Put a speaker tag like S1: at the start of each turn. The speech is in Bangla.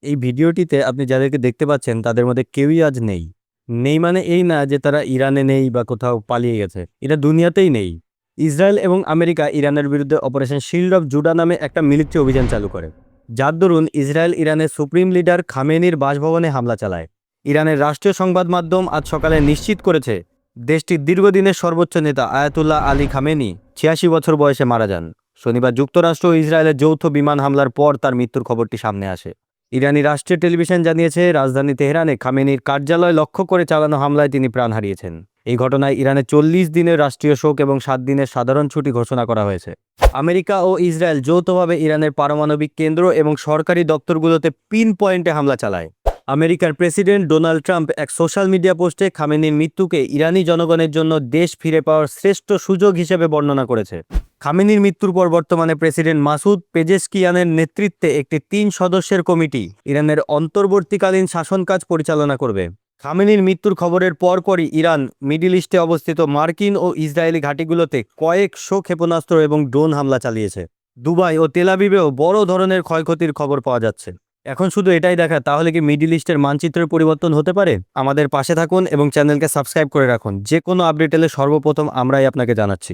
S1: এই ভিডিওটিতে আপনি যাদেরকে দেখতে পাচ্ছেন তাদের মধ্যে কেউই আজ নেই। নেই মানে এই না যে তারা ইরানে নেই বা কোথাও পালিয়ে গেছে, এটা দুনিয়াতেই নেই। ইসরায়েল এবং আমেরিকা ইরানের বিরুদ্ধে অপারেশন শিল্ড অফ জুডা নামে একটা মিলিটারি অভিযান চালু করে, যার দরুন ইসরায়েল ইরানের সুপ্রিম লিডার খামেনির বাসভবনে হামলা চালায়। ইরানের রাষ্ট্রীয় সংবাদ মাধ্যম আজ সকালে নিশ্চিত করেছে দেশটির দীর্ঘদিনের সর্বোচ্চ নেতা আয়াতুল্লাহ আলী খামেনি ৮৬ বছর বয়সে মারা যান। শনিবার যুক্তরাষ্ট্র ও ইসরায়েলের যৌথ বিমান হামলার পর তার মৃত্যুর খবরটি সামনে আসে। ইরানি রাষ্ট্রীয় টেলিভিশন জানিয়েছে রাজধানী তেহরানে খামেনির কার্যালয় লক্ষ্য করে চালানো হামলায় তিনি প্রাণ হারিয়েছেন। এই ঘটনায় ইরানে ৪০ দিনের রাষ্ট্রীয় শোক এবং ৭ দিনের সাধারণ ছুটি ঘোষণা করা হয়েছে। আমেরিকা ও ইসরায়েল যৌথভাবে ইরানের পারমাণবিক কেন্দ্র এবং সরকারি দপ্তরগুলোতে পিন পয়েন্টে হামলা চালায়। আমেরিকার প্রেসিডেন্ট ডোনাল্ড ট্রাম্প এক সোশ্যাল মিডিয়া পোস্টে খামেনির মৃত্যুকে ইরানি জনগণের জন্য দেশ ফিরে পাওয়ার শ্রেষ্ঠ সুযোগ হিসেবে বর্ণনা করেছে। খামেনির মৃত্যুর পর বর্তমানে প্রেসিডেন্ট মাসুদ পেজেশকিয়ানের নেতৃত্বে একটি ৩ সদস্যের কমিটি ইরানের অন্তর্বর্তীকালীন শাসন কাজ পরিচালনা করবে। খামেনির মৃত্যুর খবরের পরপরই ইরান মিডল ইস্টে অবস্থিত মার্কিন ও ইসরায়েলি ঘাঁটিগুলোতে কয়েকশো ক্ষেপণাস্ত্র এবং ড্রোন হামলা চালিয়েছে। দুবাই ও তেল আবিবেও বড় ধরনের ক্ষয়ক্ষতির খবর পাওয়া যাচ্ছে। এখন শুধু এটাই দেখা, তাহলে কি মিডল ইস্টের মানচিত্রের পরিবর্তন হতে পারে? আমাদের পাশে থাকুন এবং চ্যানেলকে সাবস্ক্রাইব করে রাখুন। যে কোনো আপডেট এলে সর্বপ্রথম আমরাই আপনাকে জানাচ্ছি।